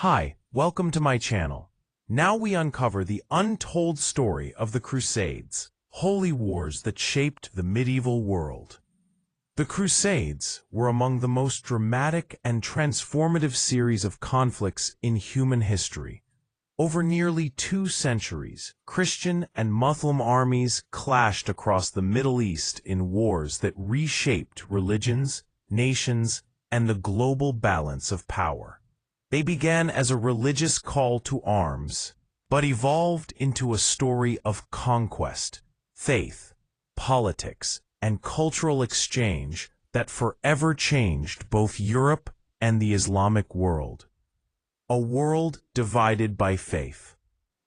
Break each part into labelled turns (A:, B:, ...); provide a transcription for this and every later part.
A: Hi, welcome to my channel. Now we uncover the untold story of the Crusades, holy wars that shaped the medieval world. The Crusades were among the most dramatic and transformative series of conflicts in human history. Over nearly 2 centuries, Christian and Muslim armies clashed across the Middle East in wars that reshaped religions, nations, and the global balance of power. They began as a religious call to arms, but evolved into a story of conquest, faith, politics, and cultural exchange that forever changed both Europe and the Islamic world. A world divided by faith.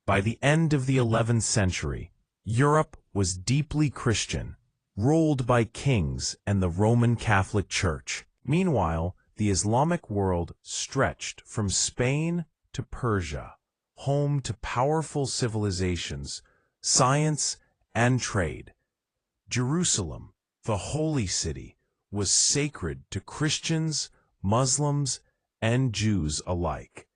A: By the end of the 11th century, Europe was deeply Christian, ruled by kings and the Roman Catholic Church. Meanwhile, the Islamic world stretched from Spain to Persia, home to powerful civilizations, science, and trade. Jerusalem, the holy city, was sacred to Christians, Muslims, and Jews alike.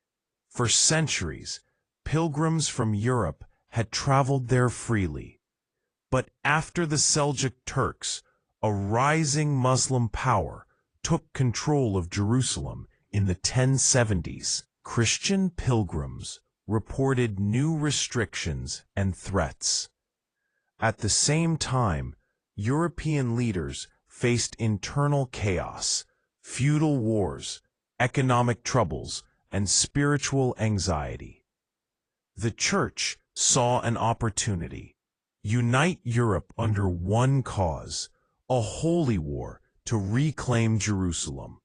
A: For centuries, pilgrims from Europe had traveled there freely. But after the Seljuk Turks, a rising Muslim power, took control of Jerusalem in the 1070s, Christian pilgrims reported new restrictions and threats. At the same time, European leaders faced internal chaos, feudal wars, economic troubles, and spiritual anxiety. The Church saw an opportunity: unite Europe under one cause, a holy war to reclaim Jerusalem.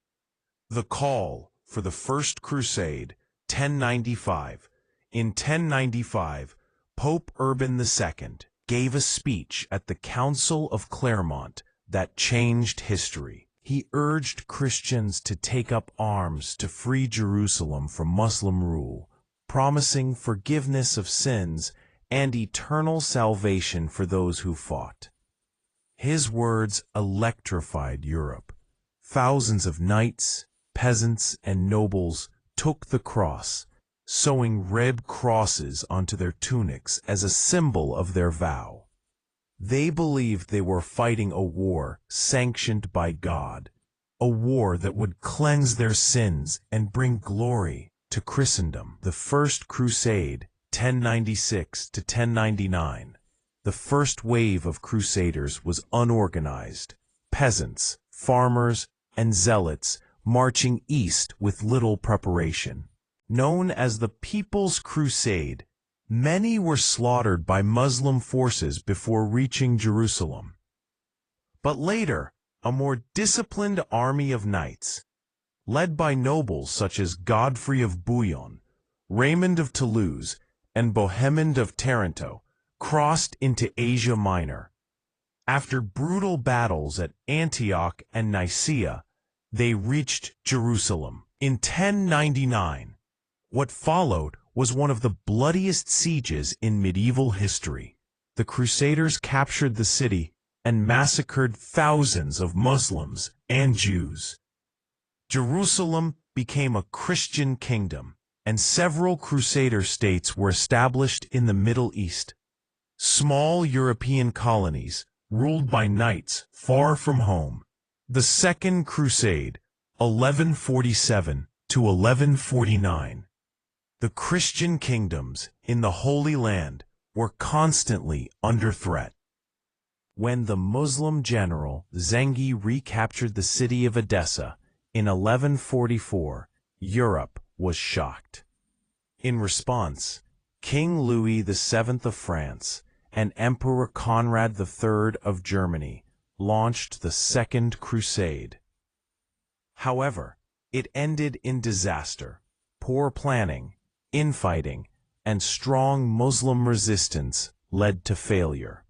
A: The call for the First Crusade, 1095. In 1095, Pope Urban II gave a speech at the Council of Clermont that changed history. He urged Christians to take up arms to free Jerusalem from Muslim rule, promising forgiveness of sins and eternal salvation for those who fought. His words electrified Europe. Thousands of knights, peasants, and nobles took the cross, sewing red crosses onto their tunics as a symbol of their vow. They believed they were fighting a war sanctioned by God, a war that would cleanse their sins and bring glory to Christendom. The First Crusade, 1096 to 1099. The first wave of crusaders was unorganized, peasants, farmers, and zealots marching east with little preparation. Known as the People's Crusade, many were slaughtered by Muslim forces before reaching Jerusalem. But later, a more disciplined army of knights, led by nobles such as Godfrey of Bouillon, Raymond of Toulouse, and Bohemond of Taranto, crossed into Asia Minor. After brutal battles at Antioch and Nicaea, they reached Jerusalem. In 1099, what followed was one of the bloodiest sieges in medieval history. The Crusaders captured the city and massacred thousands of Muslims and Jews. Jerusalem became a Christian kingdom, and several Crusader states were established in the Middle East. Small European colonies, ruled by knights far from home. The Second Crusade, 1147 to 1149. The Christian kingdoms in the Holy Land were constantly under threat. When the Muslim general Zengi recaptured the city of Edessa in 1144, Europe was shocked. In response, King Louis VII of France and Emperor Conrad III of Germany launched the Second Crusade. However, it ended in disaster, poor planning, infighting, and strong Muslim resistance led to failure.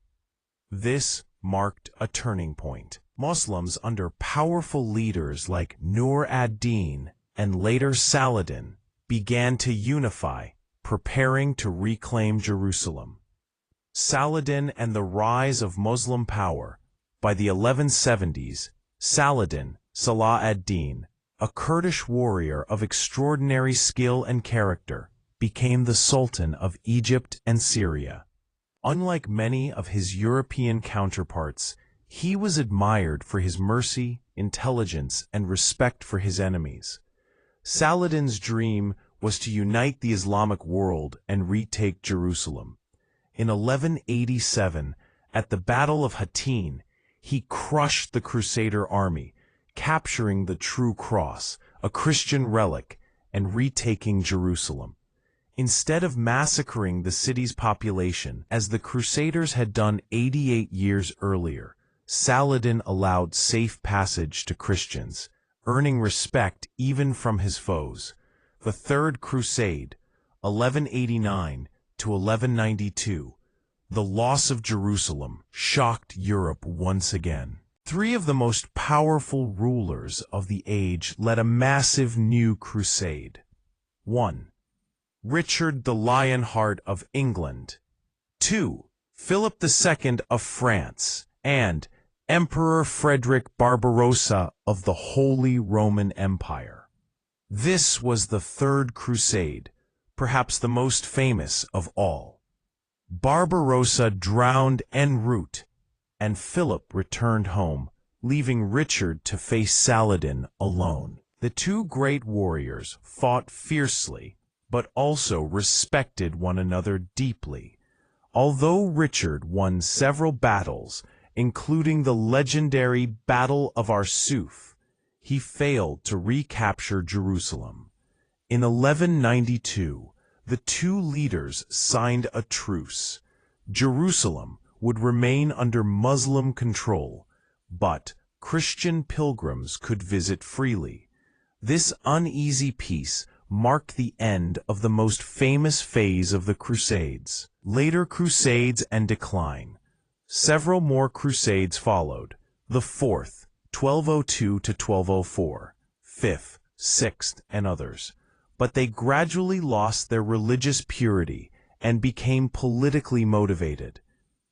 A: This marked a turning point. Muslims under powerful leaders like Nur ad-Din and later Saladin began to unify, preparing to reclaim Jerusalem. Saladin and the rise of Muslim power. By the 1170s, Saladin, Salah ad-Din, a Kurdish warrior of extraordinary skill and character, became the Sultan of Egypt and Syria. Unlike many of his European counterparts, he was admired for his mercy, intelligence, and respect for his enemies. Saladin's dream was to unite the Islamic world and retake Jerusalem. In 1187, at the Battle of Hattin, he crushed the Crusader army, capturing the True Cross, a Christian relic, and retaking Jerusalem. Instead of massacring the city's population, as the Crusaders had done 88 years earlier, Saladin allowed safe passage to Christians, earning respect even from his foes. The Third Crusade, 1189 to 1192, the loss of Jerusalem, shocked Europe once again. Three of the most powerful rulers of the age led a massive new crusade. 1. Richard the Lionheart of England. 2. Philip II of France. And Emperor Frederick Barbarossa of the Holy Roman Empire. This was the Third Crusade, perhaps the most famous of all. Barbarossa drowned en route, and Philip returned home, leaving Richard to face Saladin alone. The two great warriors fought fiercely, but also respected one another deeply. Although Richard won several battles, including the legendary Battle of Arsuf, he failed to recapture Jerusalem. In 1192, the two leaders signed a truce. Jerusalem would remain under Muslim control, but Christian pilgrims could visit freely. This uneasy peace marked the end of the most famous phase of the Crusades. Later Crusades and decline. Several more Crusades followed. The Fourth, 1202 to 1204, Fifth, Sixth, and others. But they gradually lost their religious purity and became politically motivated.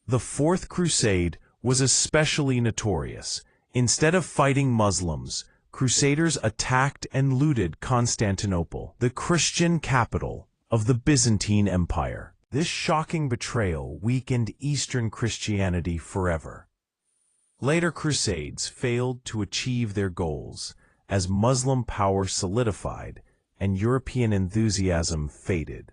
A: The Fourth Crusade was especially notorious. Instead of fighting Muslims, Crusaders attacked and looted Constantinople, the Christian capital of the Byzantine Empire. This shocking betrayal weakened Eastern Christianity forever. Later Crusades failed to achieve their goals as Muslim power solidified and European enthusiasm faded.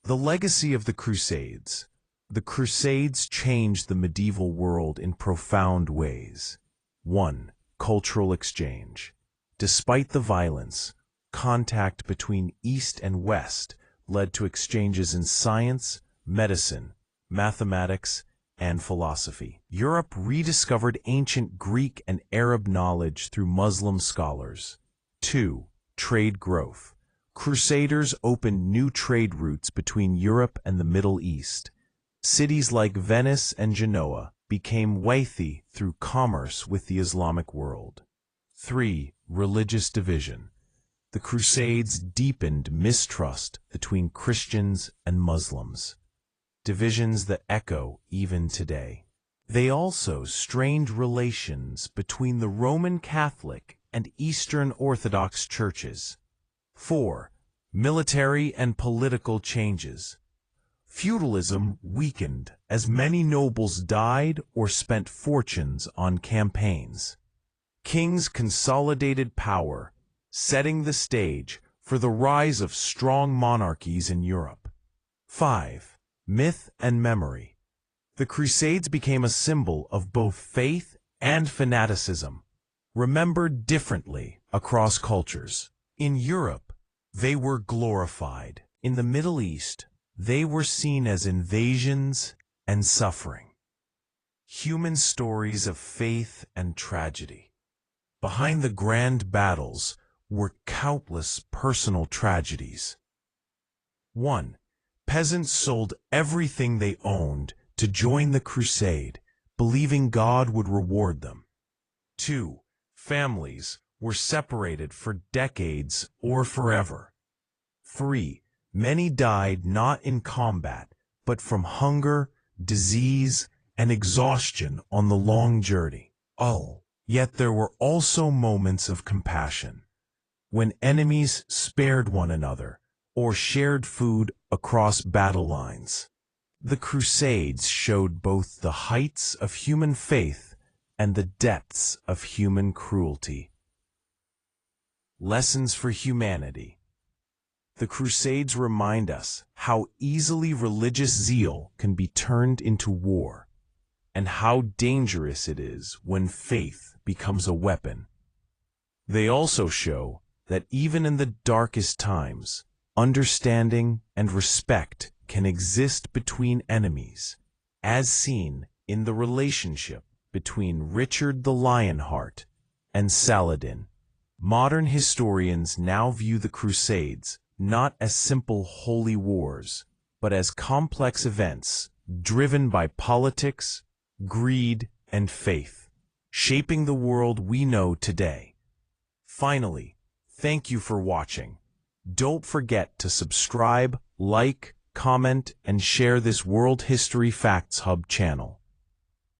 A: The legacy of the Crusades. The Crusades changed the medieval world in profound ways. 1. Cultural exchange. Despite the violence, contact between East and West led to exchanges in science, medicine, mathematics, and philosophy. Europe rediscovered ancient Greek and Arab knowledge through Muslim scholars. 2. Trade growth. Crusaders opened new trade routes between Europe and the Middle East. Cities like Venice and Genoa became wealthy through commerce with the Islamic world. 3. Religious division. The Crusades deepened mistrust between Christians and Muslims, divisions that echo even today. They also strained relations between the Roman Catholic and Eastern Orthodox churches. 4. Military and political changes. Feudalism weakened as many nobles died or spent fortunes on campaigns. Kings consolidated power, setting the stage for the rise of strong monarchies in Europe. 5. Myth and memory. The Crusades became a symbol of both faith and fanaticism, remembered differently across cultures. In Europe, they were glorified. In the Middle East, they were seen as invasions and suffering. Human stories of faith and tragedy. Behind the grand battles were countless personal tragedies. 1. Peasants sold everything they owned to join the crusade, believing God would reward them. 2. Families were separated for decades or forever. 3. Many died not in combat, but from hunger, disease, and exhaustion on the long journey. All Yet there were also moments of compassion, when enemies spared one another or shared food across battle lines. The Crusades showed both the heights of human faith and the depths of human cruelty. Lessons for humanity. The Crusades remind us how easily religious zeal can be turned into war, and how dangerous it is when faith becomes a weapon. They also show that even in the darkest times, understanding and respect can exist between enemies, as seen in the relationship between Richard the Lionheart and Saladin. Modern historians now view the Crusades not as simple holy wars, but as complex events driven by politics, greed, and faith, shaping the world we know today. Finally, thank you for watching. Don't forget to subscribe, like, comment, and share this World History Facts Hub channel.